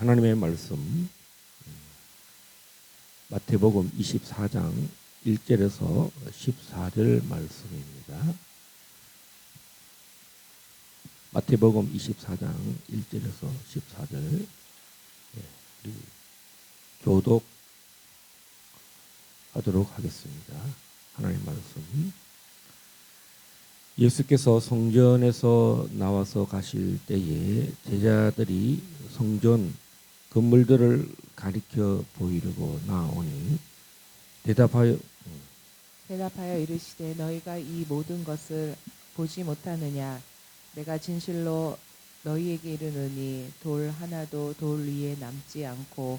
하나님의 말씀 마태복음 24장 1절에서 14절 말씀입니다. 마태복음 24장 1절에서 14절 우리 교독하도록 하겠습니다. 하나님 말씀. 예수께서 성전에서 나와서 가실 때에 제자들이 성전 건물들을 가리켜 보이려고 나오니 대답하여 이르시되 너희가 이 모든 것을 보지 못하느냐? 내가 진실로 너희에게 이르노니 돌 하나도 돌 위에 남지 않고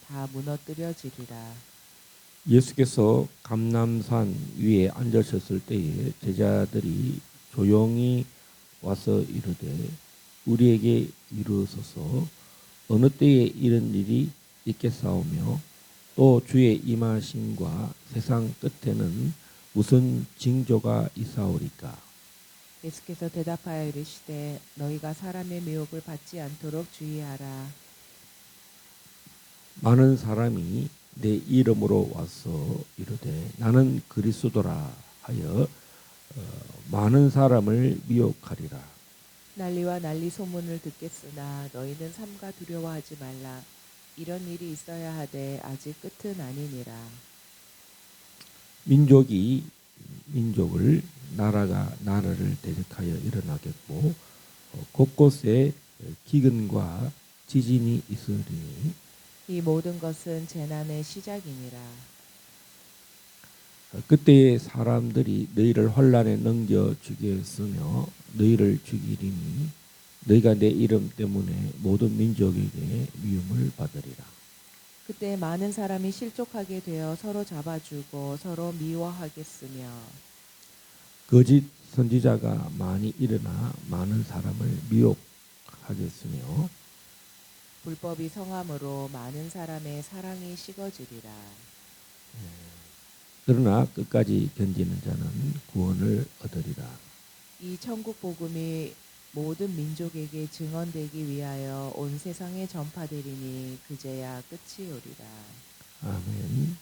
다 무너뜨려지리라. 예수께서 감람산 위에 앉으셨을 때에 제자들이 조용히 와서 이르되 우리에게 이르소서 어느 때에 이런 일이 있겠사오며 또 주의 임하심과 세상 끝에는 무슨 징조가 있사오리까? 예수께서 대답하여 이르시되 너희가 사람의 미혹을 받지 않도록 주의하라. 많은 사람이 내 이름으로 와서 이르되 나는 그리스도라 하여 많은 사람을 미혹하리라. 난리와 난리 소문을 듣겠으나 너희는 삼가 두려워하지 말라. 이런 일이 있어야 하되 아직 끝은 아니니라. 민족이 민족을 나라가 나라를 대적하여 일어나겠고 곳곳에 기근과 지진이 있으리니 이 모든 것은 재난의 시작이니라. 그때에 사람들이 너희를 환난에 넘겨 주겠으며 너희를 죽이리니 너희가 내 이름 때문에 모든 민족에게 미움을 받으리라. 그때 많은 사람이 실족하게 되어 서로 잡아주고 서로 미워하겠으며 거짓 선지자가 많이 일어나 많은 사람을 미혹하겠으며 불법이 성함으로 많은 사람의 사랑이 식어지리라. 그러나 끝까지 견디는 자는 구원을 얻으리라. 이 천국 복음이 모든 민족에게 증언되기 위하여 온 세상에 전파되리니 그제야 끝이 오리라. 아멘.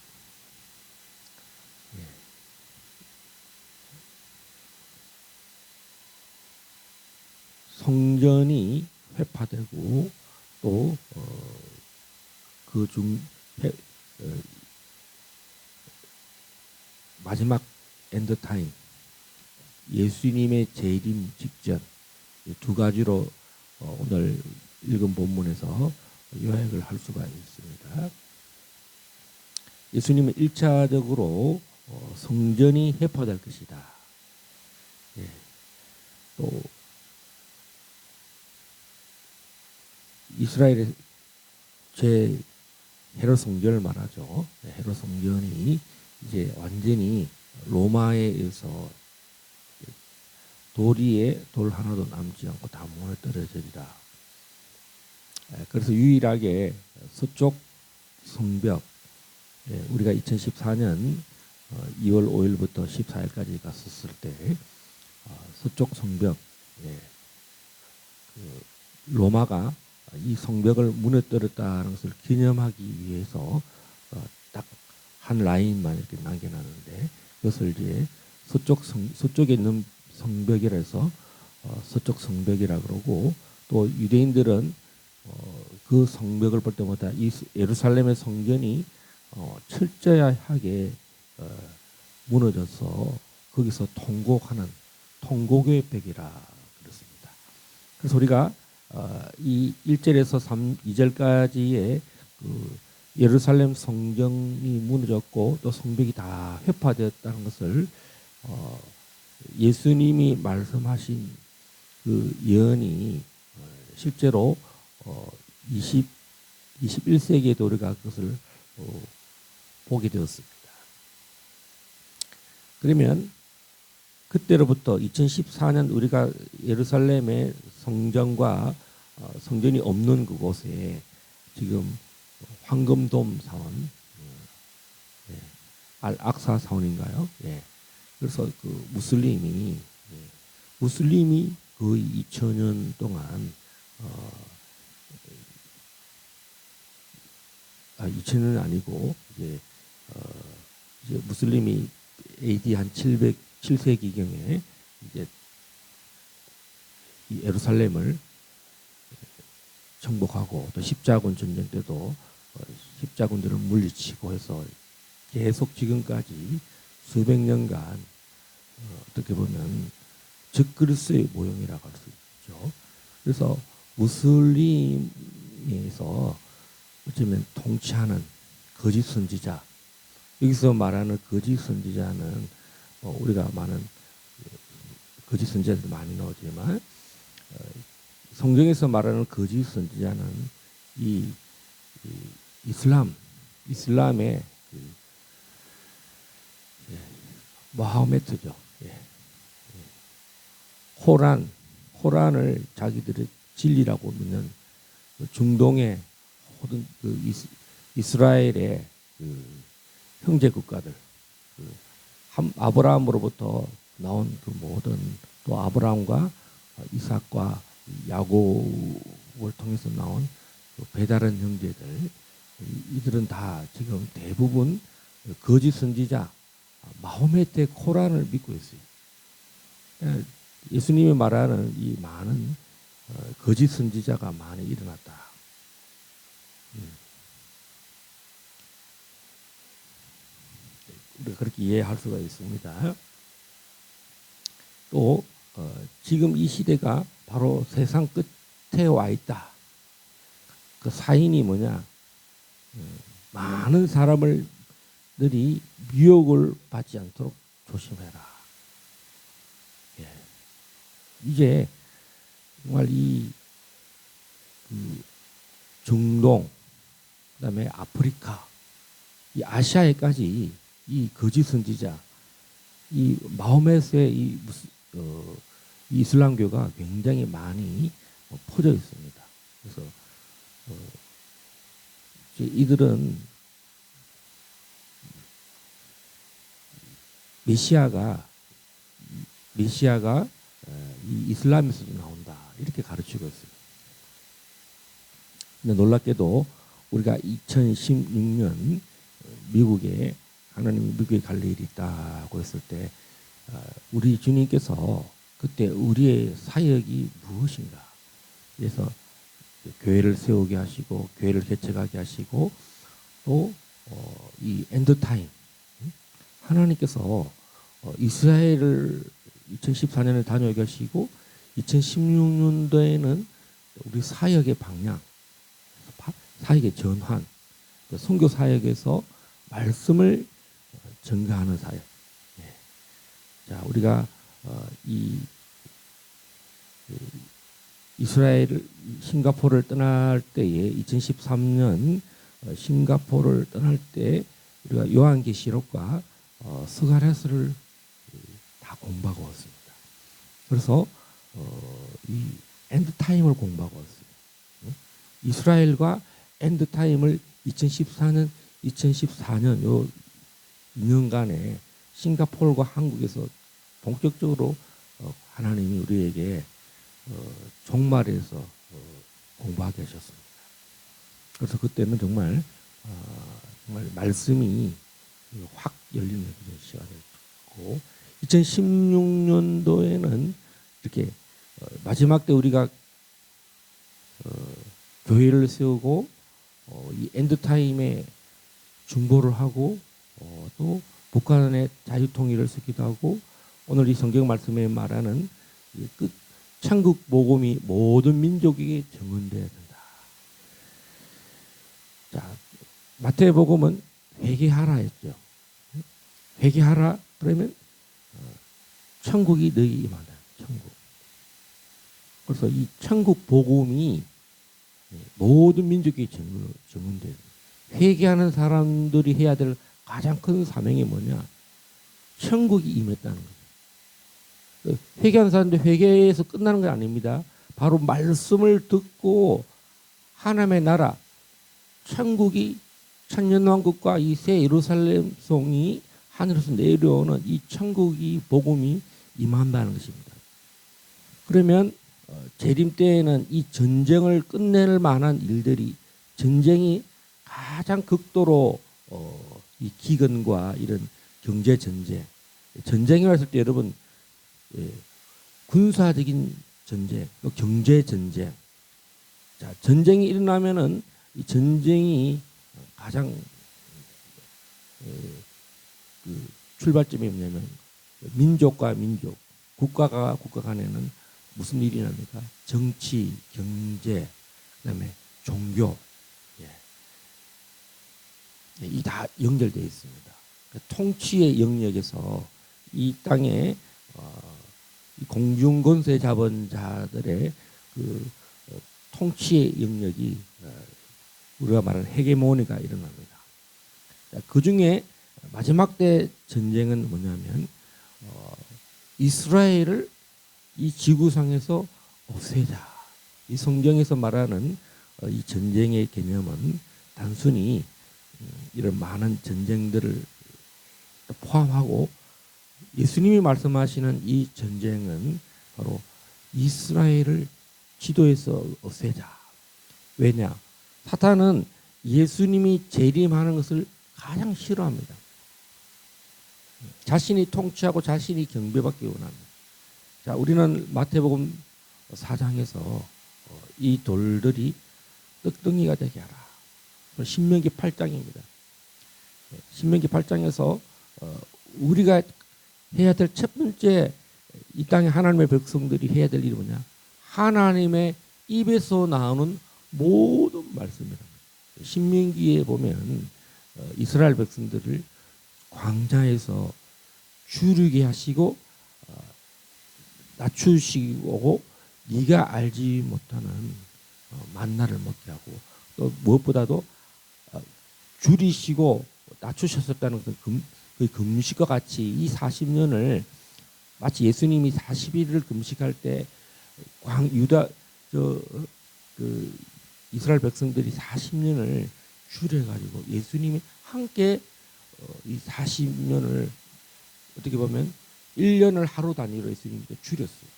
성전이 회파되고 또 그중 마지막 엔드타임 예수님의 재림 직전 두 가지로 오늘 읽은 본문에서 요약을 할 수가 있습니다. 예수님은 1차적으로 성전이 회파될 것이다. 또 이스라엘의 제 헤롯 성전을 말하죠. 헤롯 성전이 이제 완전히 로마에 의해서 도리에 돌 하나도 남지 않고 다 무너뜨려지리라. 그래서 유일하게 서쪽 성벽 우리가 2014년 2월 5일부터 14일까지 갔었을 때 서쪽 성벽 로마가 이 성벽을 무너뜨렸다는 것을 기념하기 위해서 딱 한 라인만 이렇게 남겨놨는데 그것을 이제 서쪽에 있는 성벽이라 해서 서쪽 성벽이라 그러고 또 유대인들은 그 성벽을 볼 때마다 이 예루살렘의 성전이 철저하게 무너져서 거기서 통곡하는 통곡의 벽이라 그렇습니다. 그래서 우리가 이 1절에서 2절까지의 그 예루살렘 성전이 무너졌고 또 성벽이 다 회파되었다는 것을 예수님이 말씀하신 그 예언이 실제로 21세기에도 우리가 그것을 보게 되었습니다. 그러면 그때로부터 2014년 우리가 예루살렘의 성전과 성전이 없는 그곳에 지금 황금돔 사원, 알악사 사원인가요? 그래서 그 무슬림이 거의 2000년 동안 2000년은 아니고 어, 이제 무슬림이 AD 한 707세기경에 이제 이 예루살렘을 정복하고 또 십자군 전쟁 때도 십자군들을 물리치고 해서 계속 지금까지 수백 년간 어떻게 보면 적그리스의 모형이라고 할 수 있죠. 그래서 무슬림에서 어쩌면 통치하는 거짓 선지자, 여기서 말하는 거짓 선지자는 우리가 많은 거짓 선지자들 많이 나오지만 성경에서 말하는 거짓 선지자는 이 이슬람의 모하메트죠. 코란을 자기들의 진리라고 믿는 중동의 모든 이스라엘의 형제 국가들, 아브라함으로부터 나온 그 모든 또 아브라함과 이삭과 야곱을 통해서 나온 배다른 형제들, 이들은 다 지금 대부분 거짓 선지자 마호메트의 코란을 믿고 있어요. 예수님이 말하는 이 많은 거짓 선지자가 많이 일어났다. 우리가 그렇게 이해할 수가 있습니다. 또 지금 이 시대가 바로 세상 끝에 와 있다. 그 사인이 뭐냐? 많은 사람들이 미혹을 받지 않도록 조심해라. 이제 정말 이 중동, 그다음에 아프리카, 이 아시아에까지 이 거짓 선지자, 이 마호메트의 이 이슬람교가 굉장히 많이 퍼져 있습니다. 그래서 이들은 메시아가 이 이슬람에서도 나온다 이렇게 가르치고 있어요. 근데 놀랍게도 우리가 2016년 미국에 하나님이 미국에 갈 일이 있다고 했을 때 우리 주님께서 그때 우리의 사역이 무엇인가? 그래서 교회를 세우게 하시고 교회를 개척하게 하시고 또 이 엔드타임 하나님께서 이스라엘을 2014년에 다녀오게 하시고 2016년도에는 우리 사역의 방향, 사역의 전환, 선교 사역에서 말씀을 전가하는 사역. 자, 우리가 이 이스라엘 싱가포르를 떠날 때에 2013년 싱가포르를 떠날 때 우리가 요한계시록과 스가랴서를 다 공부하고 왔습니다. 그래서 이 엔드타임을 공부하고 왔어요. 이스라엘과 엔드타임을 2014년 요 2년간에 싱가포르와 한국에서 본격적으로 하나님이 우리에게 종말에서 공부하게 하셨습니다. 그래서 그때는 정말 말씀이 확 열리는 그런 시간이었고 2016년도에는 이렇게 마지막 때 우리가 교회를 세우고 이 엔드타임에 중보를 하고 또 북한의 자유통일을 쓰기도 하고 오늘 이 성경 말씀에 말하는 끝 천국 복음이 모든 민족에게 증언되어야 된다. 자, 마태복음은 회개하라 했죠. 회개하라 그러면 천국이 너희 임한다. 천국. 그래서 이 천국 복음이 모든 민족에게 증언돼요. 회개하는 사람들이 해야 될 가장 큰 사명이 뭐냐? 천국이 임했다는 거죠. 회개하는 사람들 회개에서 끝나는 건 아닙니다. 바로 말씀을 듣고 하나님의 나라, 천국이 천년왕국과 이 새 예루살렘 성이 하늘에서 내려오는 이 천국이 복음이 임한다는 것입니다. 그러면 재림 때에는 이 전쟁을 끝낼 만한 일들이 전쟁이 가장 극도로 이 기근과 이런 경제 전쟁, 전쟁이라 했을 때 여러분 예, 군사적인 전쟁, 또 경제 전쟁. 자, 전쟁이 일어나면은 이 전쟁이 가장 그 출발점이 뭐냐면 민족과 민족, 국가가 국가 간에는 무슨 일이 납니까? 정치, 경제, 그다음에 종교, 예. 이 다 연결되어 있습니다. 통치의 영역에서 이 땅에 이 공중권세 자본자들의 그 통치의 영역이 우리가 말하는 헤게모니가 일어납니다. 그 중에 마지막 때 전쟁은 뭐냐면 이스라엘을 이 지구상에서 없애자. 이 성경에서 말하는 이 전쟁의 개념은 단순히 이런 많은 전쟁들을 포함하고 예수님이 말씀하시는 이 전쟁은 바로 이스라엘을 지도에서 없애자. 왜냐? 사탄은 예수님이 재림하는 것을 가장 싫어합니다. 자신이 통치하고 자신이 경배받기 원합니다. 자, 우리는 마태복음 4장에서 이 돌들이 떡덩이가 되게 하라. 신명기 8장입니다. 신명기 8장에서 우리가 해야 될 첫 번째 이 땅의 하나님의 백성들이 해야 될 일이 뭐냐? 하나님의 입에서 나오는 모든 말씀이랍니다. 신명기에 보면 이스라엘 백성들을 광야에서 주르게 하시고 낮추시고 네가 알지 못하는 만나를 먹게 하고 또 무엇보다도 줄이시고 낮추셨었다는 그 금식과 같이 이 40년을 마치 예수님이 40일을 금식할 때 유다 그 이스라엘 백성들이 40년을 줄여가지고 예수님이 함께 이 40년을 어떻게 보면 1년을 하루 단위로 예수님이 줄였어요.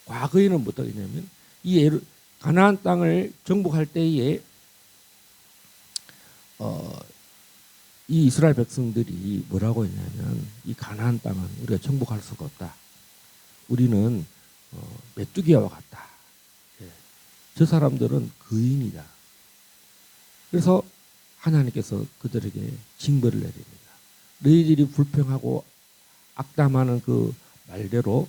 과거에는 뭐 어떻게 했냐면 이 가나안 땅을 정복할 때에 이 이스라엘 백성들이 뭐라고 했냐면 이 가나안 땅은 우리가 정복할 수가 없다. 우리는 메뚜기와 같다. 예. 저 사람들은 거인이다. 그래서 하나님께서 그들에게 징벌을 내립니다. 너희들이 불평하고 악담하는 그 말대로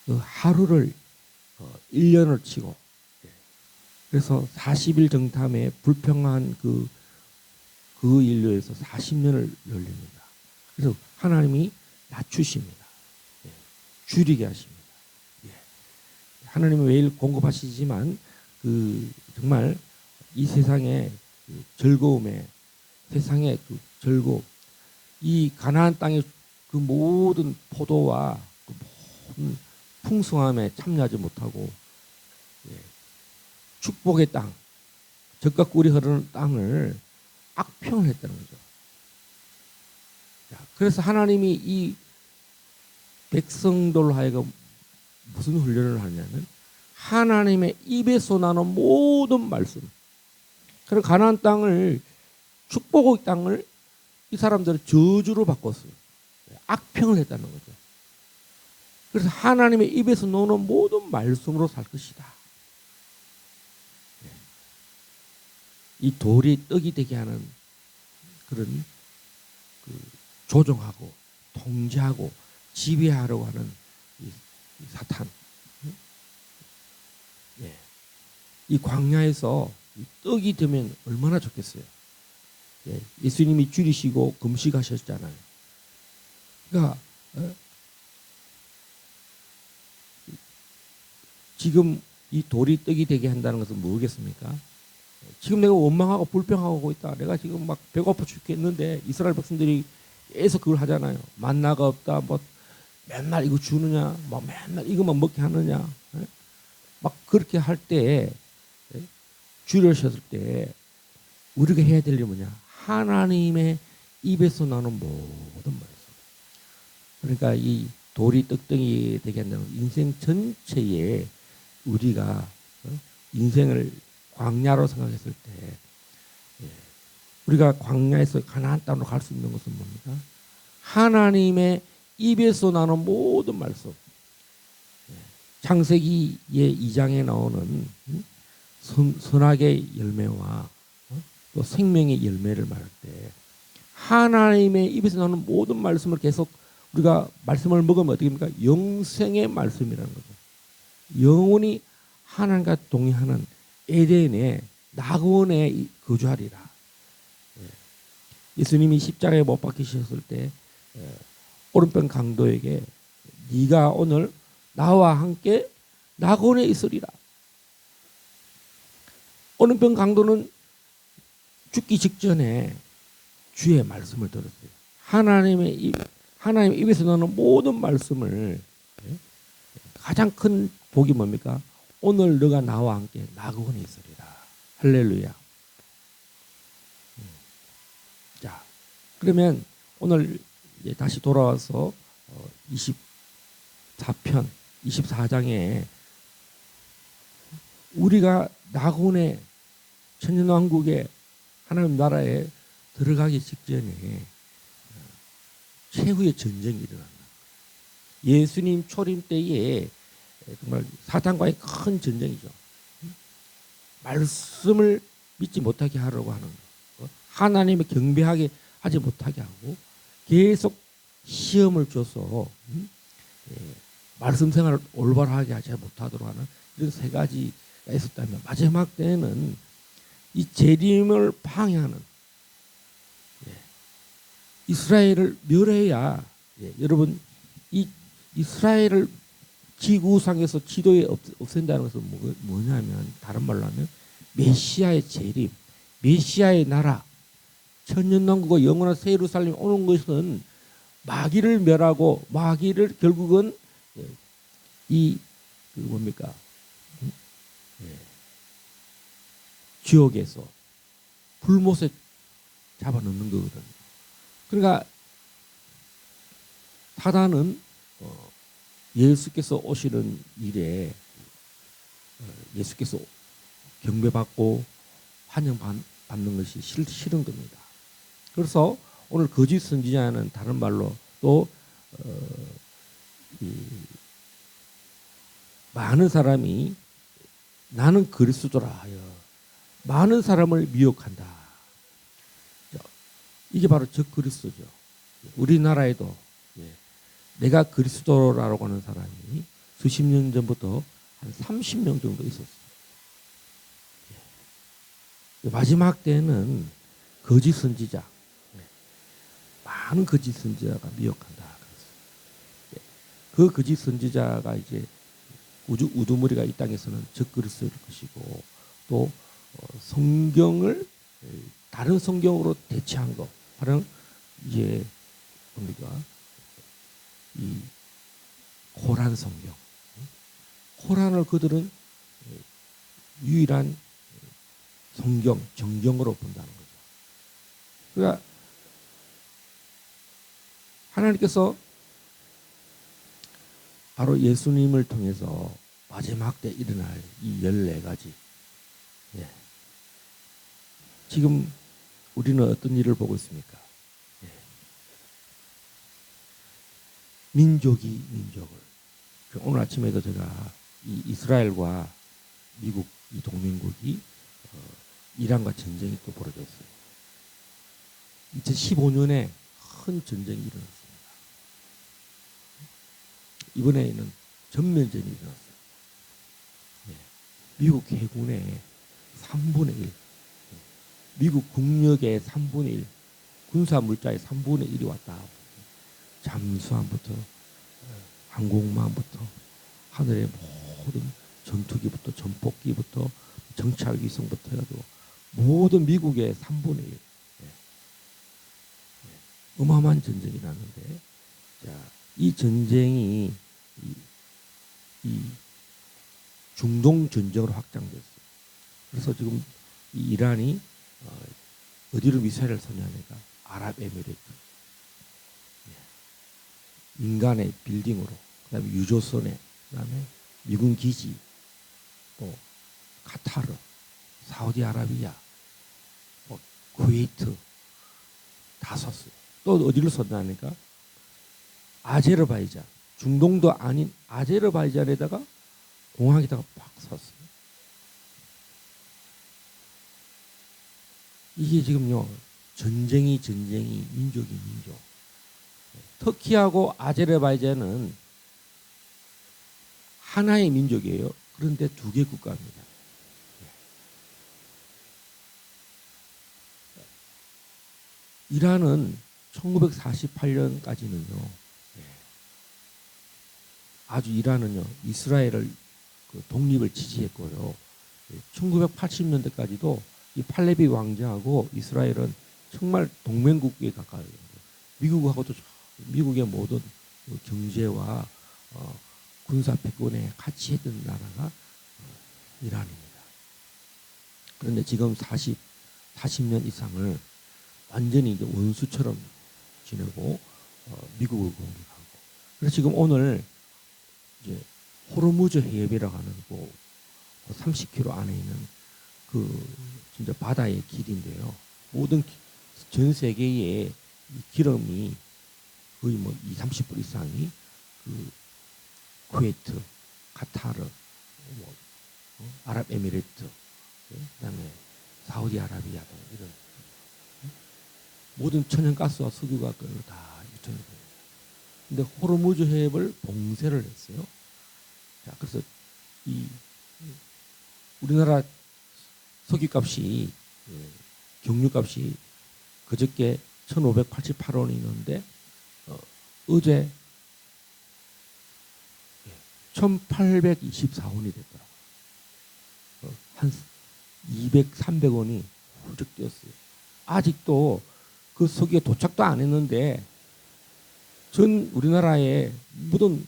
그 하루를 1년을 치고 그래서 40일 정탐에 불평한 그 인류에서 40년을 열립니다. 그래서 하나님이 낮추십니다. 예. 줄이게 하십니다. 예. 하나님은 매일 공급하시지만 그 정말 이 세상의 그 즐거움에 세상의 그 즐거움 이 가나안 땅의 그 모든 포도와 그 모든 풍성함에 참여하지 못하고 예. 축복의 땅 젖과 꿀이 흐르는 땅을 악평을 했다는 거죠. 그래서 하나님이 이 백성들로 하여금 무슨 훈련을 하냐면 하나님의 입에서 나는 모든 말씀. 그래서 가나안 땅을 축복의 땅을 이 사람들은 저주로 바꿨어요. 악평을 했다는 거죠. 그래서 하나님의 입에서 나오는 모든 말씀으로 살 것이다. 이 돌이 떡이 되게 하는 그런 그 조종하고 통제하고 지배하려고 하는 이 사탄. 예. 이 광야에서 이 떡이 되면 얼마나 좋겠어요. 예. 예수님이 줄이시고 금식하셨잖아요. 그러니까 지금 이 돌이 떡이 되게 한다는 것은 뭐겠습니까? 지금 내가 원망하고 불평하고 있다. 내가 지금 막 배고파 죽겠는데 이스라엘 백성들이 계속 그걸 하잖아요. 만나가 없다. 뭐 맨날 이거 주느냐. 막 맨날 이것만 먹게 하느냐. 막 그렇게 할 때 줄여셨을 때 우리가 해야 될 일이 뭐냐. 하나님의 입에서 나는 모든 말씀. 그러니까 이 돌이 떡덩이 되게 한다는 인생 전체에 우리가 인생을 광야로 생각했을 때 예, 우리가 광야에서 가나안 땅으로 갈 수 있는 것은 뭡니까? 하나님의 입에서 나는 모든 말씀. 창세기의 2장에 나오는 선악의 열매와 또 생명의 열매를 말할 때 하나님의 입에서 나오는 모든 말씀을 계속 우리가 말씀을 먹으면 어떻게 됩니까? 영생의 말씀이라는 거죠. 영원히 하나님과 동행하는 에덴의 낙원에 거주하리라. 예수님이 십자가에 못 박히셨을 때 오른편 강도에게 네가 오늘 나와 함께 낙원에 있으리라. 오른편 강도는 죽기 직전에 주의 말씀을 들었어요. 하나님 입에서 나오는 모든 말씀을 가장 큰 복이 뭡니까? 오늘 너가 나와 함께 낙원에 있으리라. 할렐루야. 자, 그러면 오늘 다시 돌아와서 24편, 24장에 우리가 낙원에 천년왕국에 하나님 나라에 들어가기 직전에 최후의 전쟁이 일어난다. 예수님 초림 때에 정말 사탄과의 큰 전쟁이죠. 말씀을 믿지 못하게 하려고 하는 거. 하나님을 경배하게 하지 못하게 하고 계속 시험을 줘서 말씀 생활을 올바르게 하지 못하도록 하는 이런 세 가지가 있었다면 마지막 때는 이 재림을 방해하는 이스라엘을 멸해야 여러분 이 이스라엘을 지구상에서 지도에 없앤다는 것은 뭐냐면 다른 말로 하면 메시아의 재림, 메시아의 나라, 천년왕국과 영원한 새 예루살렘이 오는 것은 마귀를 멸하고 마귀를 결국은 이 뭡니까 지옥에서 불못에 잡아넣는 거거든요. 그러니까 사단은 예수께서 오시는 일에 예수께서 경배받고 환영받는 것이 싫은 겁니다. 그래서 오늘 거짓 선지자는 다른 말로 또 많은 사람이 나는 그리스도라 하여 많은 사람을 미혹한다. 이게 바로 적그리스도죠. 우리나라에도 내가 그리스도라고 하는 사람이 수십 년 전부터 한 30명 정도 있었어요. 마지막 때는 거짓 선지자, 많은 거짓 선지자가 미혹한다. 그 거짓 선지자가 이제 우두머리가 이 땅에서는 적그리스도일 것이고 또 성경을 다른 성경으로 대체한 거, 바로 이제 뭡니까? 이 코란 성경, 코란을 그들은 유일한 성경, 정경으로 본다는 거죠. 그러니까 하나님께서 바로 예수님을 통해서 마지막 때 일어날 이 14가지. 지금 우리는 어떤 일을 보고 있습니까? 민족이 민족을. 오늘 아침에도 제가 이 이스라엘과 미국 이 동맹국이 이란과 전쟁이 또 벌어졌어요. 2015년에 큰 전쟁이 일어났습니다. 이번에는 전면전이 일어났어요. 미국 해군의 3분의 1, 미국 국력의 3분의 1, 군사 물자의 3분의 1이 왔다. 잠수함부터 항공모함부터 하늘의 모든 전투기부터 전폭기부터 정찰 위성부터 해가지고 모든 미국의 3분의 1 어마어마한 전쟁이 났는데, 자, 이 전쟁이 이 중동 전쟁으로 확장됐어요. 그래서 지금 이 이란이 어디로 미사일을 쏘냐니까 아랍에미리트, 인간의 빌딩으로, 그다음에 유조선에, 그다음에 미군 기지, 또 카타르, 사우디아라비아, 뭐 쿠웨이트 다 썼어요. 또 어디를 썼다니까? 아제르바이잔, 중동도 아닌 아제르바이잔에다가 공항에다가 팍 쐈어요. 이게 지금요, 전쟁이 민족이 민족. 터키하고 아제르바이잔은 하나의 민족이에요. 그런데 두 개 국가입니다. 이란은 1948년까지는요, 아주 이란은요, 이스라엘을 그 독립을 지지했고요. 1980년대까지도 이 팔레비 왕자하고 이스라엘은 정말 동맹국에 가까워요. 미국하고도 미국의 모든 경제와 군사 패권에 같이 했던 나라가 이란입니다. 그런데 지금 40년 이상을 완전히 이제 원수처럼 지내고 미국을 공격하고. 그래서 지금 오늘 이제 호르무즈 해협이라고 하는 30km 안에 있는 그 진짜 바다의 길인데요. 모든 전 세계의 이 기름이 거의 뭐 30% 이상이 그 쿠웨이트, 카타르, 뭐 아랍에미레이트, 그다음에 사우디아라비아 등 이런 모든 천연가스와 석유가 다 유통이 됩니다. 근데 호르무즈 해협을 봉쇄를 했어요. 자, 그래서 이 우리나라 석유값이 경유값이 그저께 1,588원이 있는데 어제 1,824원이 됐더라고요. 한 200, 300원이 훌쩍 뛰었어요. 아직도 그 석유에 도착도 안 했는데 전 우리나라의 모든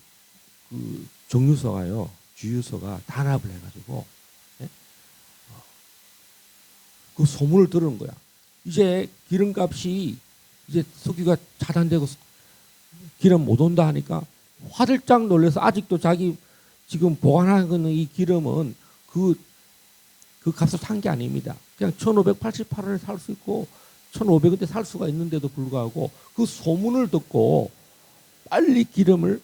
그 정유소가요, 주유소가 단합을 해가지고 그 소문을 들은 거야. 이제 기름값이 이제 석유가 차단되고 기름 못 온다 하니까 화들짝 놀라서 아직도 자기 지금 보관하는 이 기름은 그 값을 산 게 아닙니다. 그냥 1,588원에 살 수 있고 1,500원대 살 수가 있는데도 불구하고 그 소문을 듣고 빨리 기름을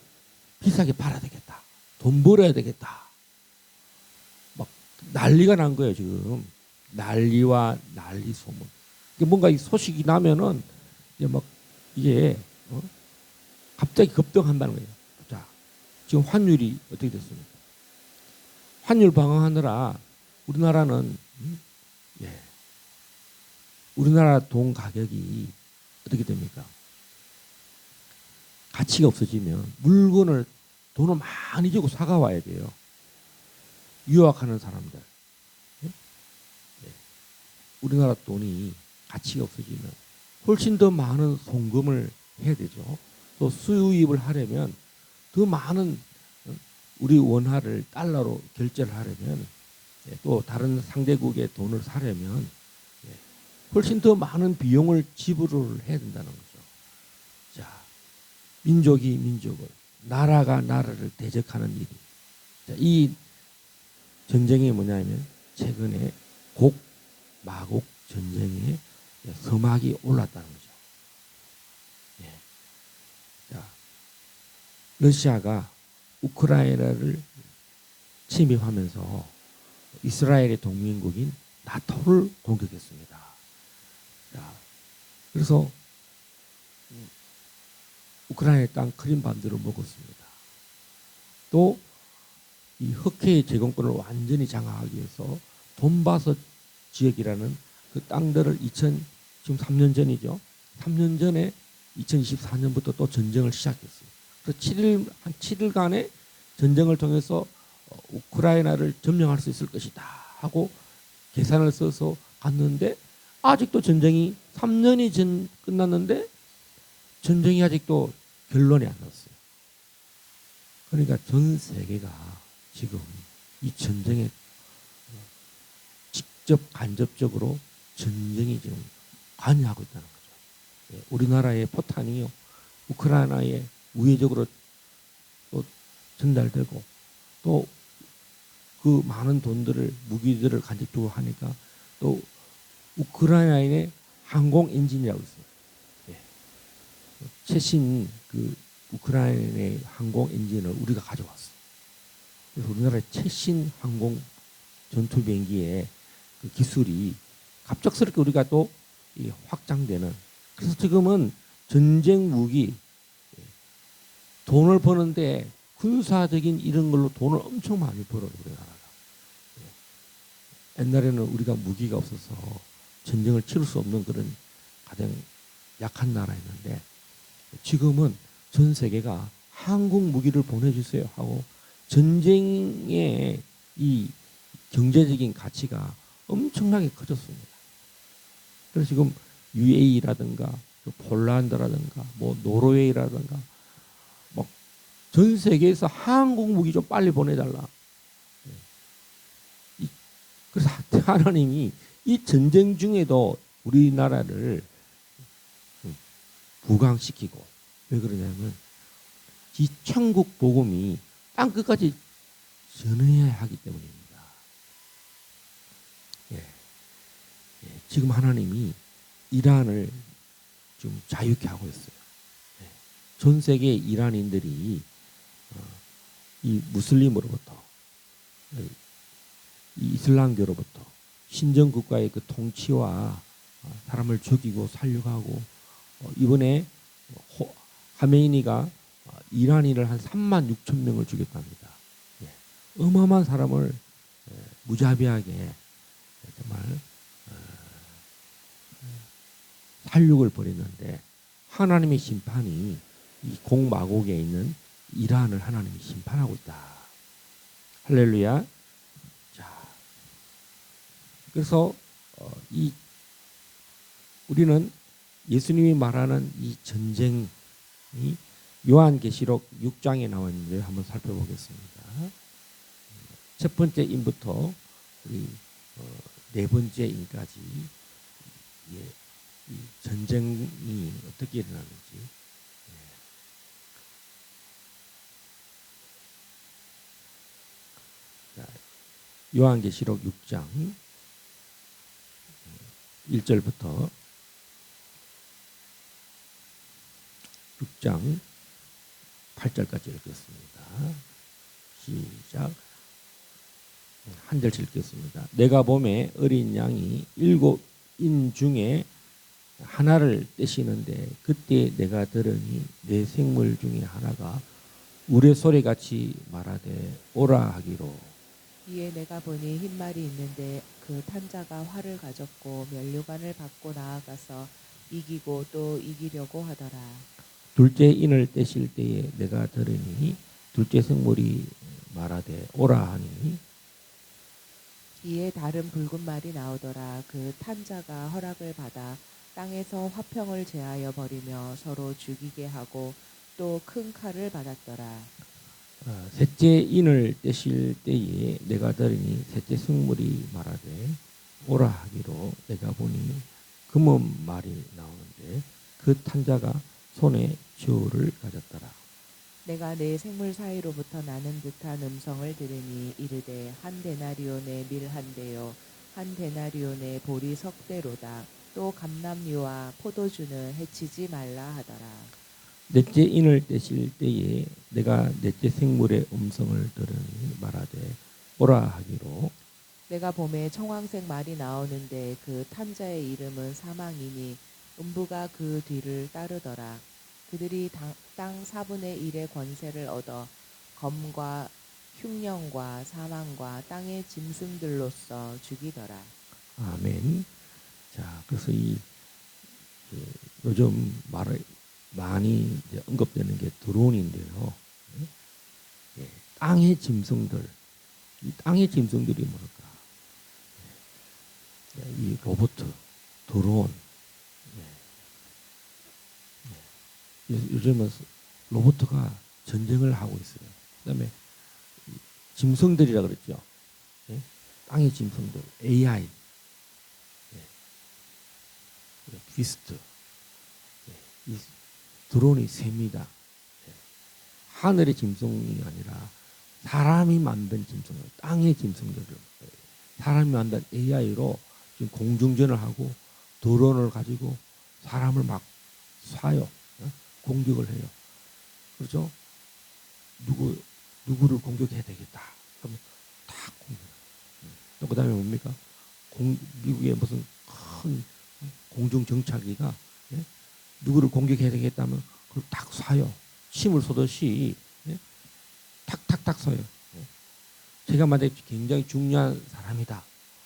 비싸게 팔아야 되겠다. 돈 벌어야 되겠다. 막 난리가 난 거예요, 지금. 난리와 난리 소문. 뭔가 이 소식이 나면은 이제 막 이게 갑자기 급등한다는 거예요. 자, 지금 환율이 어떻게 됐습니까? 환율 방어하느라 우리나라는 우리나라 돈 가격이 어떻게 됩니까? 가치가 없어지면 물건을 돈을 많이 주고 사가와야 돼요. 유학하는 사람들. 우리나라 돈이 가치가 없어지면 훨씬 더 많은 송금을 해야 되죠. 또 수입을 하려면 더 많은 우리 원화를 달러로 결제를 하려면 또 다른 상대국의 돈을 사려면 훨씬 더 많은 비용을 지불을 해야 된다는 거죠. 자, 민족이 민족을, 나라가 나라를 대적하는 일이. 자, 이 전쟁이 뭐냐면 최근에 마곡 전쟁에 서막이 올랐다는 거죠. 자, 러시아가 우크라이나를 침입하면서 이스라엘의 동맹국인 나토를 공격했습니다. 자, 그래서 우크라이나의 땅 크림반도를 먹었습니다. 또 이 흑해의 제공권을 완전히 장악하기 위해서 돈바스 지역이라는 그 땅들을 지금 3년 전이죠. 3년 전에 2024년부터 또 전쟁을 시작했어요. 그래서 한 7일간의 전쟁을 통해서 우크라이나를 점령할 수 있을 것이다 하고 계산을 써서 갔는데 아직도 전쟁이 3년이 끝났는데 전쟁이 아직도 결론이 안 났어요. 그러니까 전 세계가 지금 이 전쟁에 직접 간접적으로 전쟁이 지금 관여하고 있다는 거죠. 우리나라의 포탄이요, 우크라이나에 우회적으로 또 전달되고 또 그 많은 돈들을 무기들을 간접적으로 하니까 또 우크라이나의 항공 엔진이라고 있어요. 예. 최신 그 우크라이나의 항공 엔진을 우리가 가져왔어요. 그래서 우리나라의 최신 항공 전투 비행기의 그 기술이 갑작스럽게 우리가 또 이 확장되는. 그래서 지금은 전쟁 무기, 돈을 버는데 군사적인 이런 걸로 돈을 엄청 많이 벌어요, 우리나라가. 옛날에는 우리가 무기가 없어서 전쟁을 치를 수 없는 그런 가장 약한 나라였는데, 지금은 전 세계가 한국 무기를 보내주세요 하고 전쟁의 이 경제적인 가치가 엄청나게 커졌습니다. 그래서 지금 UAE라든가 폴란드라든가 뭐 노르웨이라든가 뭐 전 세계에서 한국 무기 좀 빨리 보내달라. 그래서 하나님이 이 전쟁 중에도 우리나라를 부강시키고, 왜 그러냐면 이 천국 복음이 땅 끝까지 전해야 하기 때문입니다. 예. 예. 지금 하나님이 이란을 좀 자유케 하고 있어요. 예. 전 세계 이란인들이 이 무슬림으로부터, 이 이슬람교로부터 신정 국가의 그 통치와 사람을 죽이고 살육하고, 이번에 하메이니가 이란인을 한 3만 6천 명을 죽였답니다. 예. 어마어마한 사람을 무자비하게 정말 살육을 벌였는데, 하나님의 심판이 이 공마곡에 있는 이란을 하나님이 심판하고 있다. 할렐루야. 자, 그래서 이 우리는 예수님이 말하는 이 전쟁이 요한계시록 6장에 나와 있는데 한번 살펴보겠습니다. 첫 번째 인부터 우리 네 번째 인까지 이 전쟁이 어떻게 일어나는지. 자, 요한계시록 6장 1절부터 6장 8절까지 읽겠습니다. 시작. 한 절씩 읽겠습니다. 내가 보매 어린 양이 7인 중에 하나를 떼시는데, 그때 내가 들으니 내 생물 중에 하나가 우레소리같이 말하되 오라 하기로. 이에 내가 보니 흰 말이 있는데 그 탄자가 활을 가졌고 면류관을 받고 나아가서 이기고 또 이기려고 하더라. 둘째 인을 떼실 때에 내가 들으니 둘째 생물이 말하되 오라 하니, 이에 다른 붉은 말이 나오더라. 그 탄자가 허락을 받아 땅에서 화평을 제하여 버리며 서로 죽이게 하고 또 큰 칼을 받았더라. 셋째 인을 떼실 때에 내가 들으니 셋째 생물이 말하되 오라 하기로. 내가 보니 금은 말이 나오는데 그 탄자가 손에 저울을 가졌더라. 내가 내 생물 사이로부터 나는 듯한 음성을 들으니 이르되 한 데나리온의 밀 한 대요 한 데나리온의 보리 석 대로다. 또 감람류와 포도주는 해치지 말라 하더라. 넷째 인을 떼실 때에 내가 넷째 생물의 음성을 들으니 말하되 오라 하기로. 내가 봄에 청황색 말이 나오는데 그 탄자의 이름은 사망이니 음부가 그 뒤를 따르더라. 그들이 땅 4분의 1의 권세를 얻어 검과 흉령과 사망과 땅의 짐승들로서 죽이더라. 아멘. 자, 그래서 요즘 많이 이제 언급되는 게 드론인데요. 예, 땅의 짐승들, 이 땅의 짐승들이 뭘까? 예, 이 로봇, 드론. 요즘은 로봇가 전쟁을 하고 있어요. 그다음에 짐승들이라 그랬죠. 예? 땅의 짐승들, AI, 비스트, 이 드론이 셉니다. 하늘의 짐승이 아니라 사람이 만든 짐승, 땅의 짐승들을 사람이 만든 AI로 지금 공중전을 하고 드론을 가지고 사람을 막 쏴요. 공격을 해요. 그렇죠? 누구를 공격해야 되겠다. 그러면 다 공격. 또 그다음에 뭡니까? 미국의 무슨 큰 공중 정찰기가 누구를 공격해야 되겠다면 그걸 딱 쏴요. 침을 쏘듯이 탁탁탁 쏴요. 제가 만약에 굉장히 중요한 사람이다.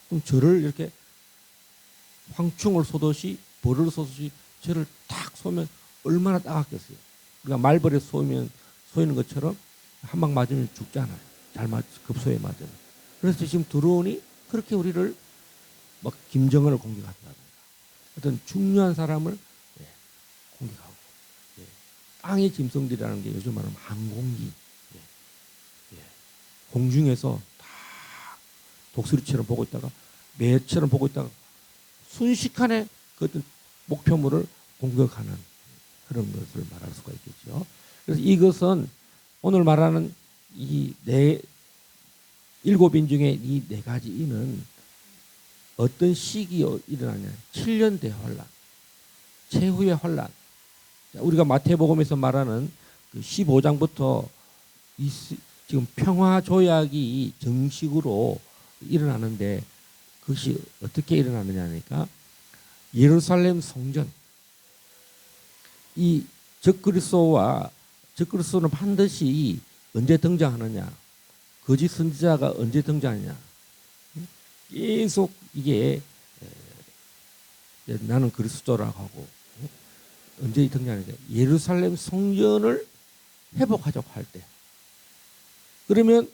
그럼 저를 이렇게 황충을 쏘듯이 벌을 쏘듯이 저를 탁 쏘면 얼마나 따갑겠어요. 우리가 말벌에 쏘이는 것처럼 한 방 맞으면 죽잖아요. 잘 급소에 맞으면. 그래서 지금 드론이 그렇게 우리를 막 김정은을 공격한다든가 어떤 중요한 사람을 공격하고 땅의 짐승들이라는 게 요즘 말하면 항공기 공중에서 다 독수리처럼 보고 있다가 매처럼 보고 있다가 순식간에 그 어떤 목표물을 공격하는 그런 것을 말할 수가 있겠죠. 그래서 이것은 오늘 말하는 이 일곱 인 중에 이 네 가지 인은 어떤 시기에 일어나냐? 7년 대환란, 최후의 환란. 우리가 마태복음에서 말하는 그 15장부터 지금 평화 조약이 정식으로 일어나는데 그것이 어떻게 일어나느냐니까 예루살렘 성전 이 적그리스도는 반드시 언제 등장하느냐? 거짓 선지자가 언제 등장하느냐? 계속 이게 나는 그리스도라고 하고 언제 등장하느냐? 예루살렘 성전을 회복하자고 할 때. 그러면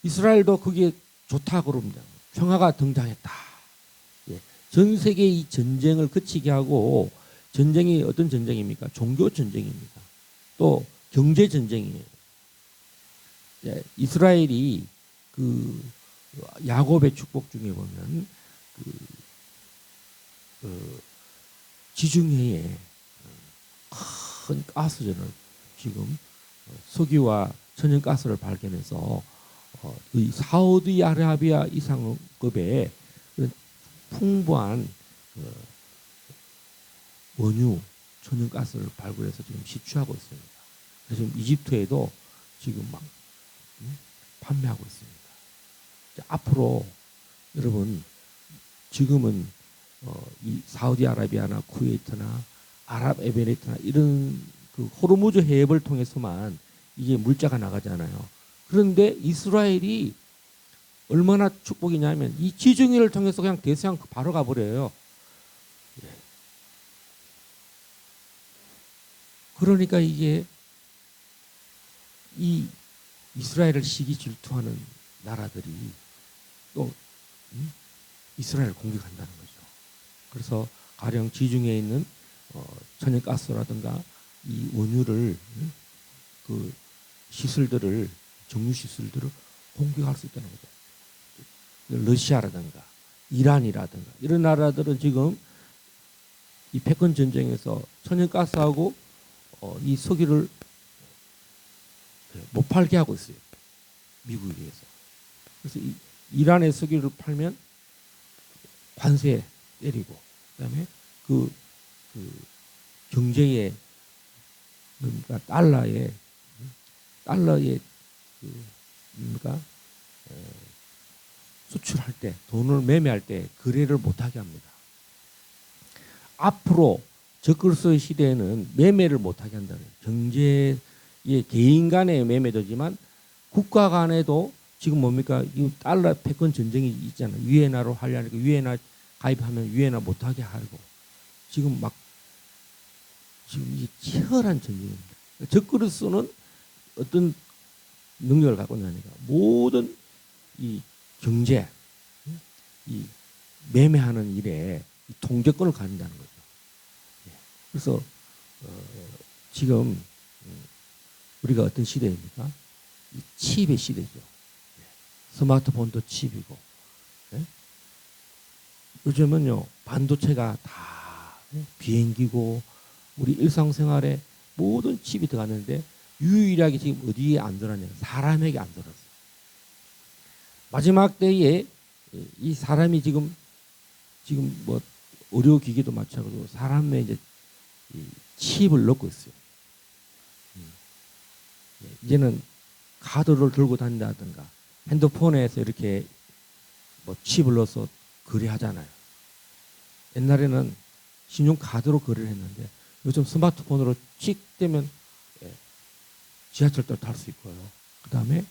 이스라엘도 그게 좋다 그럽니다. 평화가 등장했다. 전 세계 이 전쟁을 그치게 하고 전쟁이 어떤 전쟁입니까? 종교 전쟁입니다. 또 경제 전쟁이에요. 이스라엘이 그 야곱의 축복 중에 보면 지중해에 큰 가스전을 지금 석유와 천연가스를 발견해서 이 사우디아라비아 이상급의 풍부한 원유, 천연가스를 발굴해서 지금 시추하고 있습니다. 그래서 지금 이집트에도 지금 막 판매하고 있습니다. 앞으로 여러분 지금은 이 사우디아라비아나 쿠웨이트나 아랍에미레이트나 이런 그 호르무즈 해협을 통해서만 이게 물자가 나가잖아요. 그런데 이스라엘이 얼마나 축복이냐면 이 지중해를 통해서 그냥 대서양 바로 가버려요. 그러니까 이게 이 이스라엘을 시기 질투하는 나라들이 또 이스라엘을 공격한다는 거죠. 그래서 가령 지중해에 있는 천연가스라든가 이 원유를 그 시설들을 정유 시설들을 공격할 수 있다는 거죠. 러시아라든가 이란이라든가 이런 나라들은 지금 이 패권 전쟁에서 천연가스하고 이 석유를 못 팔게 하고 있어요. 미국에 의해서. 그래서 이란의 석유를 팔면 관세 때리고 그다음에 그 경제에 그러니까 달러의 뭡니까 수출할 때 돈을 매매할 때 거래를 못하게 합니다. 앞으로 적그리스도의 시대에는 매매를 못하게 한다는 경제의 개인 간의 매매도지만 국가 간에도 지금 뭡니까 이 달러 패권 전쟁이 있잖아요. 위에나로 하려니까 위에나 가입하면 위에나 못하게 하고 지금 이게 치열한 전쟁입니다. 적그리스도는 어떤 능력을 갖고 있냐니까 모든 이 경제, 이 매매하는 일에 이 통제권을 가진다는 거죠. 그래서 지금 우리가 어떤 시대입니까? 이 칩의 시대죠. 스마트폰도 칩이고 요즘은요 반도체가 다 비행기고 우리 일상생활에 모든 칩이 들어갔는데 유일하게 지금 어디에 안 들어가냐? 사람에게 안 들어갔어요. 마지막 때에 이 사람이 지금 지금 뭐 의료기기도 마찬가지고 사람의 이제 이 칩을 넣고 있어요. 이제는 카드를 들고 다닌다든가 핸드폰에서 이렇게 뭐 칩을 넣어서 거래하잖아요. 옛날에는 신용카드로 거래를 했는데 요즘 스마트폰으로 찍대면 지하철도 탈 수 있고요. 그 다음에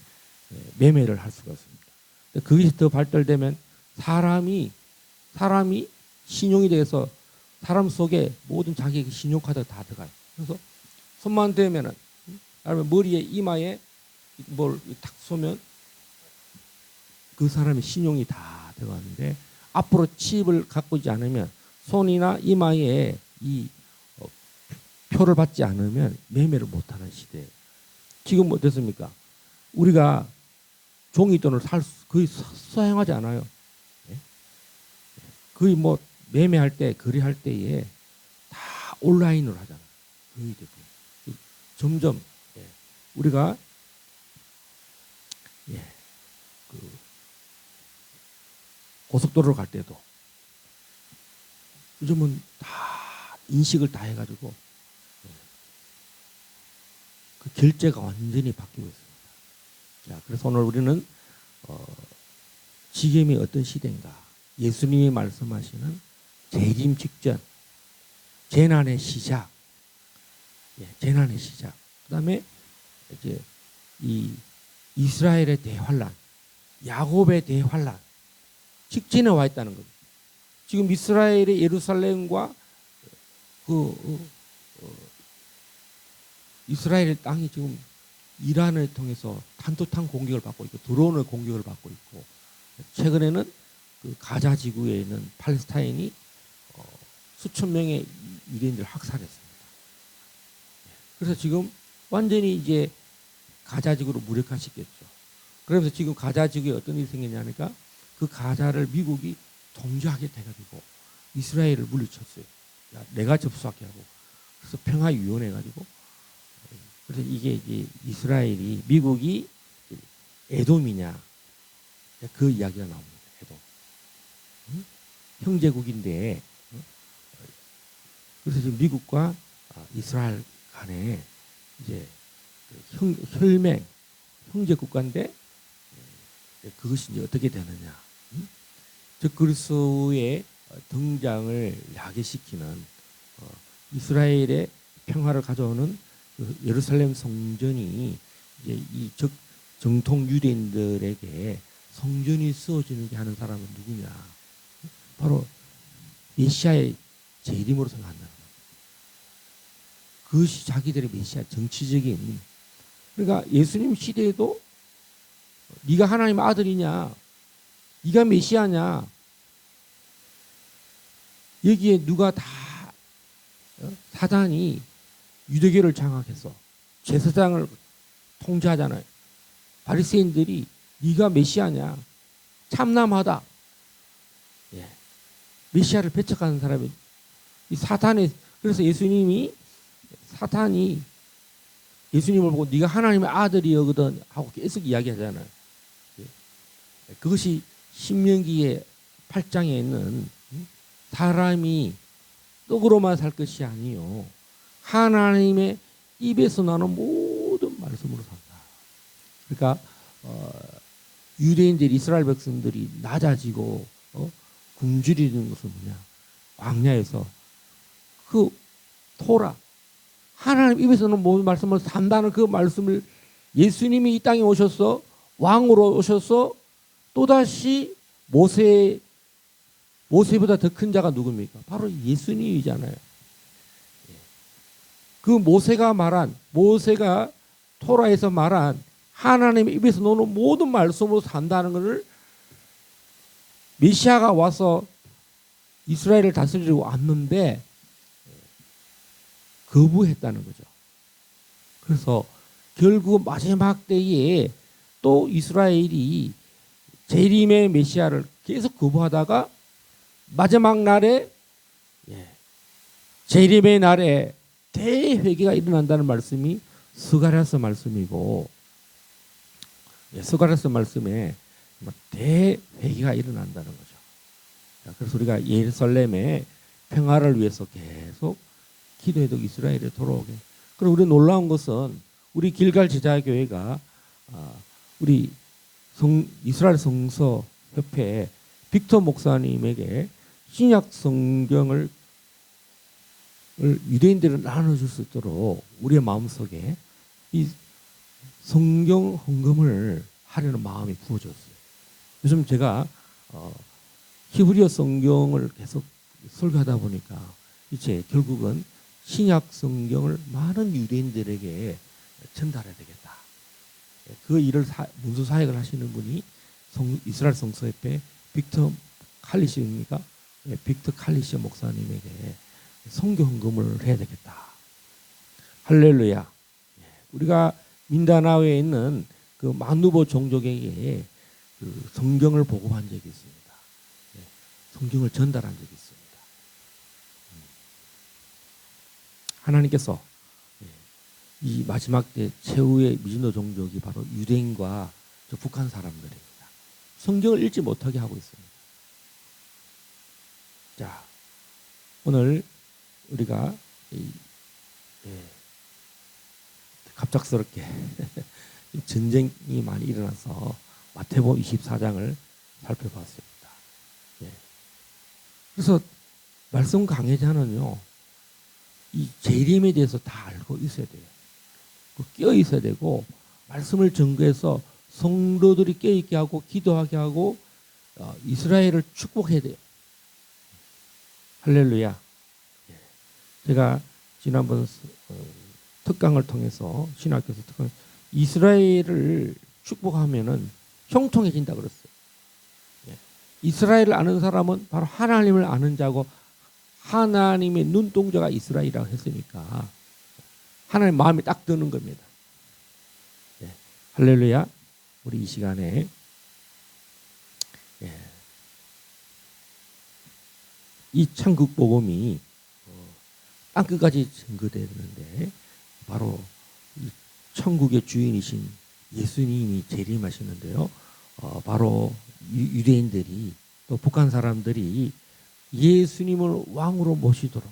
매매를 할 수가 있습니다. 그것이 더 발달되면 사람이 신용이 돼서 사람 속에 모든 자기의 신용카드가 다 들어가요. 그래서 손만 대면은 아니면 머리에 이마에 뭘 탁 쏘면 그 사람의 신용이 다 들어가는데 앞으로 칩을 갖고 있지 않으면 손이나 이마에 이 표를 받지 않으면 매매를 못하는 시대예요. 지금 어떻습니까? 우리가 종이돈을 거의 사용하지 않아요. 거의 뭐 매매할 때 거래할 때에 다 온라인으로 하잖아요. 거의 대부분. 점점 우리가 그 고속도로를 갈 때도 요즘은 다 인식을 다 해가지고 그 결제가 완전히 바뀌고 있습니다. 자, 그래서 오늘 우리는 지금이 어떤 시대인가? 예수님이 말씀하시는 재림 직전, 재난의 시작, 재난의 시작. 그다음에 이제 이 이스라엘의 대환란, 야곱의 대환란 직전에 와 있다는 겁니다. 지금 이스라엘의 예루살렘과 이스라엘 땅이 지금 이란을 통해서 탄도탄 공격을 받고 있고 드론을 공격을 받고 있고 최근에는 그 가자 지구에 있는 팔레스타인이 수천 명의 유대인들 학살했습니다. 그래서 지금 완전히 이제 가자 지구로 무력화시켰죠. 그러면서 지금 가자 지구에 어떤 일이 생겼냐니까 그 가자를 미국이 통제하게 돼가지고 이스라엘을 물리쳤어요. 야, 내가 접수하게 하고 그래서 평화위원회 가지고 그래서 이게 이제 이스라엘이 미국이 에돔이냐 그 이야기가 나옵니다. 에돔 형제국인데 그래서 지금 미국과 이스라엘 간에 이제 혈맹 형제 국가인데 그것이 이제 어떻게 되느냐? 즉 그리스도의 등장을 야기시키는 이스라엘의 평화를 가져오는 그 예루살렘 성전이 이제 이 정통 유대인들에게 성전이 쓰어지게 하는 사람은 누구냐? 바로 메시아의 재림으로 생각한다는 거예요. 그것이 자기들의 메시아 정치적인 그러니까 예수님 시대에도 네가 하나님의 아들이냐? 네가 메시아냐? 여기에 누가 다 사단이 유대교를 장악해서 제사장을 통제하잖아요. 바리새인들이 네가 메시아냐? 참남하다. 메시아를 배척하는 사람이 이 사탄의 그래서 사탄이 예수님을 보고 네가 하나님의 아들이거든 하고 계속 이야기하잖아요. 그것이 신명기의 8장에 있는 사람이 떡으로만 살 것이 아니요 하나님의 입에서 나는 모든 말씀으로 산다. 그러니까 유대인들 이스라엘 백성들이 낮아지고 굶주리는 것은 뭐냐? 광야에서 그 토라 하나님 입에서는 모든 말씀을 산다는 그 말씀을 예수님이 이 땅에 오셔서 왕으로 오셔서 또다시 모세보다 더 큰 자가 누굽니까? 바로 예수님이잖아요. 그 모세가 토라에서 말한 하나님의 입에서 나오는 모든 말씀으로 산다는 것을 메시아가 와서 이스라엘을 다스리려고 왔는데 거부했다는 거죠. 그래서 결국 마지막 때에 또 이스라엘이 재림의 메시아를 계속 거부하다가 마지막 날에 재림의 날에 대회개가 일어난다는 말씀이 스가랴서 말씀이고 스가랴서 말씀에 대회개가 일어난다는 거죠. 자, 그래서 우리가 예루살렘의 평화를 위해서 계속 기도해도 이스라엘에 돌아오게. 그리고 우리 놀라운 것은 우리 길갈 제자교회가 우리 이스라엘 성서 협회 빅터 목사님에게 신약 성경을 유대인들을 나눠줄 수 있도록 우리의 마음속에 이 성경 헌금을 하려는 마음이 부어졌어요. 요즘 제가 히브리어 성경을 계속 설교하다 보니까 이제 결국은 신약 성경을 많은 유대인들에게 전달해야 되겠다. 그 일을 문서 사역을 하시는 분이 이스라엘 성서협회 빅터 칼리시입니까? 빅터 칼리시 목사님에게 성경 헌금을 해야 되겠다. 할렐루야. 우리가 민다나오에 있는 그 마누보 종족에게 그 성경을 보고한 적이 있습니다. 성경을 전달한 적이 있습니다. 하나님께서 이 마지막 때 최후의 미진노 종족이 바로 유대인과 북한 사람들입니다. 성경을 읽지 못하게 하고 있습니다. 자, 오늘 우리가 갑작스럽게 전쟁이 많이 일어나서 마태복음 24장을 살펴봤습니다. 그래서 말씀 강해자는요, 이 재림에 대해서 다 알고 있어야 돼요. 깨어 있어야 되고 말씀을 전거해서 성도들이 깨어 있게 하고 기도하게 하고 이스라엘을 축복해야 돼요. 할렐루야. 제가 지난번 특강을 통해서 신학교에서 특강 이스라엘을 축복하면은 형통해진다 그랬어요. 이스라엘을 아는 사람은 바로 하나님을 아는 자고 하나님의 눈동자가 이스라엘이라고 했으니까 하나님 마음이 딱 드는 겁니다. 할렐루야. 우리 이 시간에 이 천국 복음이 땅끝까지 증거되는데 바로 이 천국의 주인이신 예수님이 재림하시는데요. 바로 유대인들이 또 북한 사람들이 예수님을 왕으로 모시도록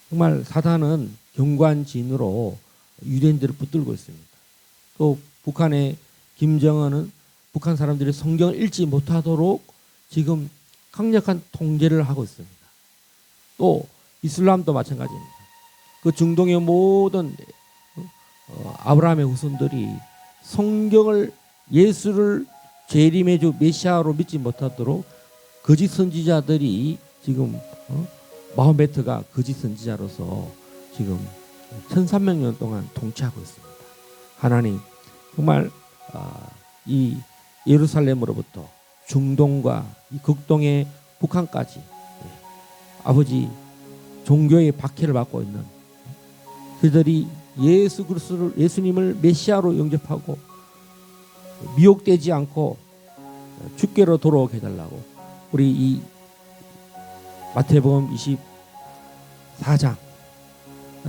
정말 사단은 경관진으로 유대인들을 붙들고 있습니다. 또 북한의 김정은은 북한 사람들이 성경을 읽지 못하도록 지금 강력한 통제를 하고 있습니다. 또 이슬람도 마찬가지입니다. 그 중동의 모든 아브라함의 후손들이 성경을 예수를 재림의 주 메시아로 믿지 못하도록 거짓 선지자들이 지금 마호메트가 거짓 선지자로서 지금 1300년 동안 통치하고 있습니다. 하나님 정말 이 예루살렘으로부터 중동과 이 극동의 북한까지 아버지 종교의 박해를 받고 있는 그들이 예수 그리스도를 예수님을 메시아로 영접하고 미혹되지 않고 주께로 돌아오게 해달라고 우리 이 마태복음 24장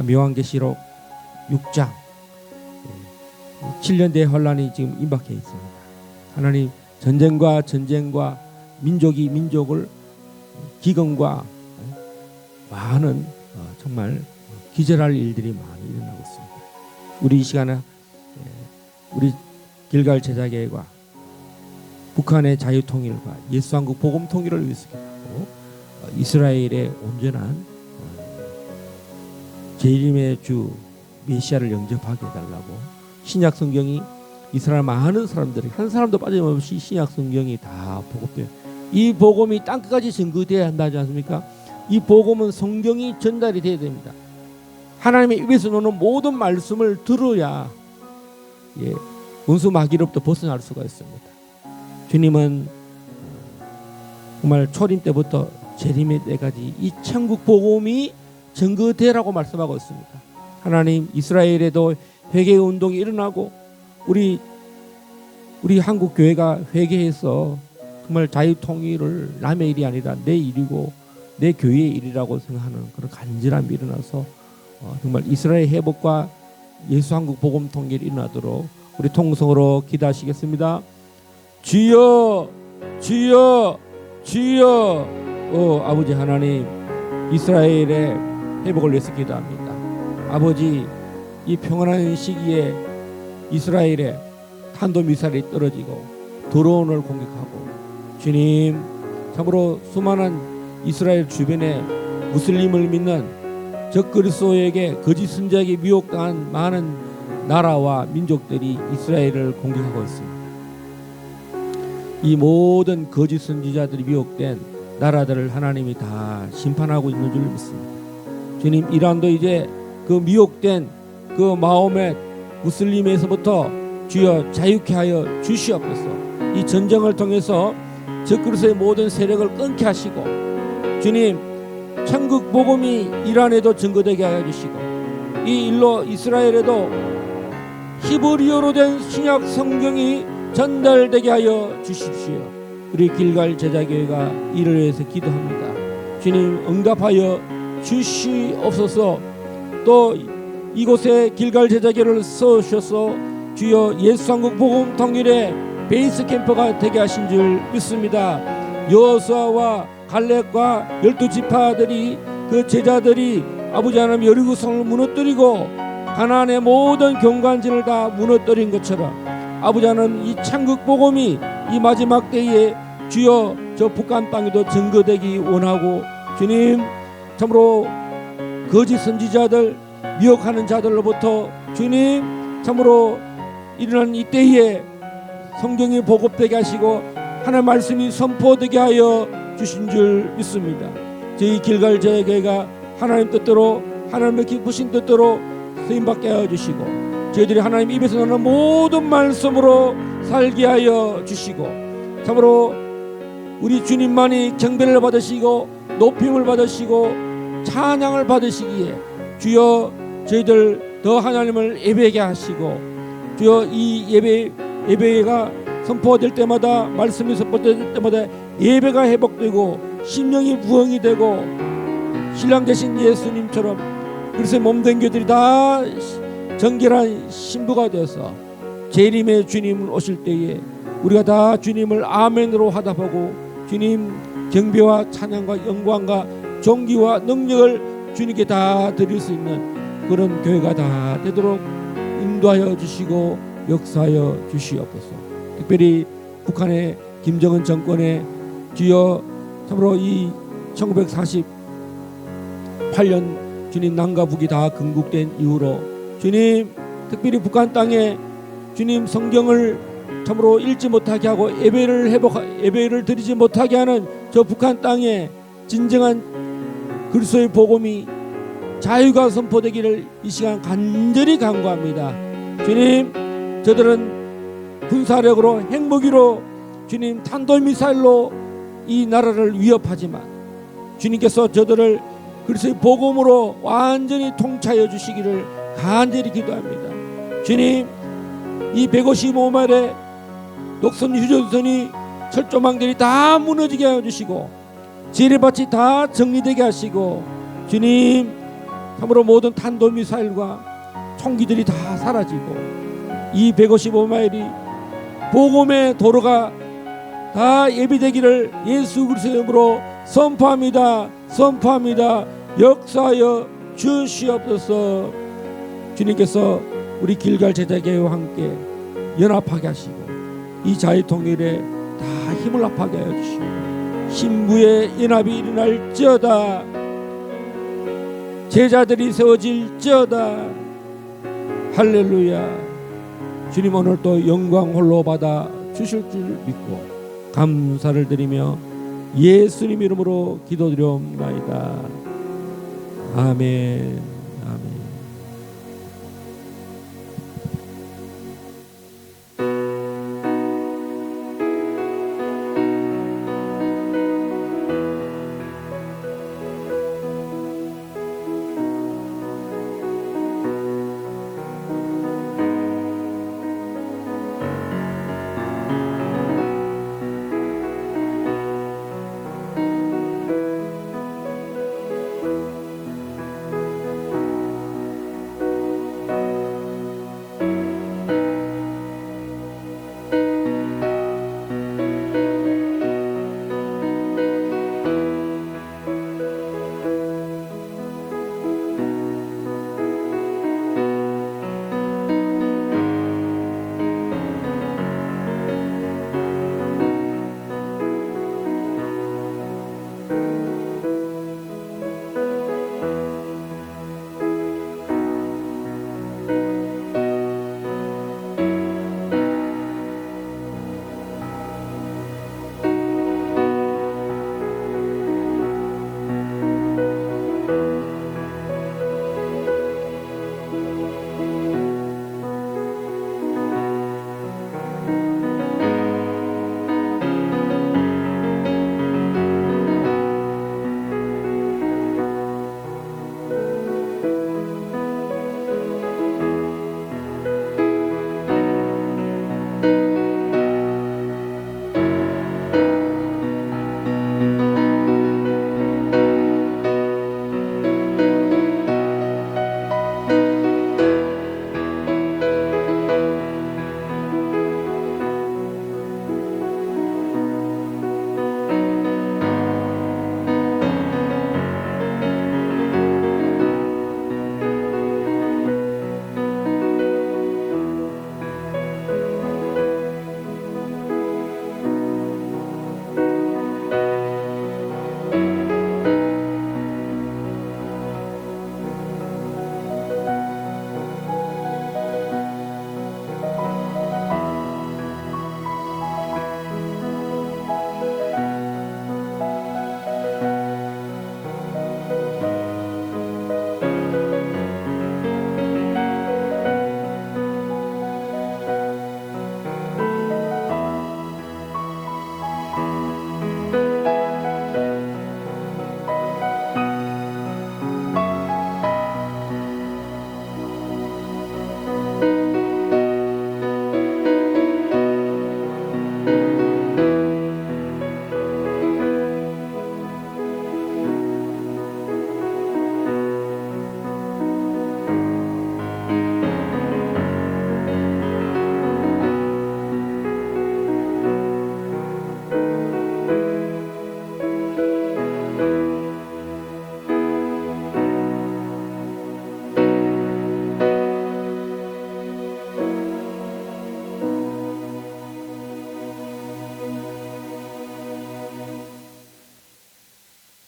요한계시록 6장 7년 대환란이 지금 임박해 있습니다. 하나님 전쟁과 민족이 민족을 기근과 많은 정말 기절할 일들이 많이 일어나고 있습니다. 우리 이 시간에 우리 길갈 제자교회가 북한의 자유통일과 예수한국 복음통일을 위해서 기도하고 이스라엘의 온전한 재림의 주 메시아를 영접하게 해달라고 신약 성경이 이스라엘 많은 사람들이 한 사람도 빠짐없이 신약 성경이 다 보급돼요. 이 복음이 땅끝까지 증거되어야 한다지 않습니까? 이 복음은 성경이 전달이 돼야 됩니다. 하나님의 입에서 나오는 모든 말씀을 들어야 원수 마귀로부터 벗어날 수가 있습니다. 주님은 정말 초림 때부터 재림의 때까지 이 천국 복음이 증거되라고 말씀하고 있습니다. 하나님 이스라엘에도 회개 운동이 일어나고 우리 한국 교회가 회개해서 정말 자유통일을 남의 일이 아니라 내 일이고 내 교회의 일이라고 생각하는 그런 간절함이 일어나서 정말 이스라엘 회복과 예수 한국 복음 통일이 일어나도록 우리 통성으로 기도하시겠습니다. 주여 주여 주여 아버지 하나님 이스라엘의 회복을 위해서 기도합니다. 아버지 이 평안한 시기에 이스라엘에 탄도미사일이 떨어지고 드론을 공격하고 주님 참으로 수많은 이스라엘 주변에 무슬림을 믿는 적그리스도에게 거짓 선지자에게 미혹당한 많은 나라와 민족들이 이스라엘을 공격하고 있습니다. 이 모든 거짓 선지자들이 미혹된 나라들을 하나님이 다 심판하고 있는 줄 믿습니다. 주님 이란도 이제 그 미혹된 그 마호멧 무슬림에서부터 주여 자유케 하여 주시옵소서. 이 전쟁을 통해서 적그리스도의 모든 세력을 끊게 하시고 주님 천국 복음이 이란에도 증거되게 하여 주시고 이 일로 이스라엘에도 히브리어로 된 신약 성경이 전달되게 하여 주십시오. 우리 길갈 제자교회가 이를 위해서 기도합니다. 주님 응답하여 주시옵소서. 또 이곳에 길갈 제자교회를 세우셔서 주여 예수한국 복음 통일의 베이스 캠프가 되게 하신 줄 믿습니다. 여호수아와 갈렙과 12지파들이 그 제자들이 아버지 하나님 여리고성을 무너뜨리고 가나안의 모든 경관진을 다 무너뜨린 것처럼 아버지 하나님 이 천국 복음이 이 마지막 때에 주여 저 북한 땅에도 증거되기 원하고 주님 참으로 거짓 선지자들 미혹하는 자들로부터 주님 참으로 일어난 이 때에 성경이 보급되게 하시고 하나님의 말씀이 선포되게 하여 주신 줄 믿습니다. 저희 길갈 제자교회가 하나님 뜻대로 하나님의 기쁘신 뜻대로 쓰임받게 하여 주시고 저희들이 하나님 입에서 나오는 모든 말씀으로 살게 하여 주시고 참으로 우리 주님만이 경배를 받으시고 높임을 받으시고 찬양을 받으시기에 주여 저희들 더 하나님을 예배하게 하시고 주여 이 예배가 선포될 때마다 말씀이 선포될 때마다 예배가 회복되고 심령이 부흥이 되고 신랑 되신 예수님처럼 그리스도의 몸된 교들이 다 정결한 신부가 되어서 재림의 주님을 오실 때에 우리가 다 주님을 아멘으로 화답하고 주님 경배와 찬양과 영광과 존귀와 능력을 주님께 다 드릴 수 있는 그런 교회가 다 되도록 인도하여 주시고 역사하여 주시옵소서. 특별히 북한의 김정은 정권의 주여 참으로 이 1948년 주님 남과 북이 다 건국된 이후로 주님 특별히 북한 땅에 주님 성경을 참으로 읽지 못하게 하고 예배를 드리지 못하게 하는 저 북한 땅에 진정한 그리스도의 복음이 자유가 선포되기를 이 시간 간절히 간구합니다. 주님 저들은 군사력으로 핵무기로 주님 탄도미사일로 이 나라를 위협하지만 주님께서 저들을 그리스도의 복음으로 완전히 통치하여 주시기를 간절히 기도합니다. 주님 이 155마일의 녹선 휴전선이 철조망들이 다 무너지게 하여 주시고 지뢰밭이 다 정리되게 하시고 주님 참으로 모든 탄도미사일과 총기들이 다 사라지고 이 155마일이 복음의 도로가 다 예비되기를 예수 그리스도의 이름으로 선포합니다. 역사하여 주시옵소서. 주님께서 우리 길갈 제자교회와 함께 연합하게 하시고 이 자유통일에 다 힘을 합하게 하여 주시고 신부의 연합이 일어날지어다. 제자들이 세워질지어다. 할렐루야. 주님 오늘 또 영광 홀로 받아 주실 줄 믿고 감사를 드리며 예수님 이름으로 기도드려옵나이다. 아멘. 아멘.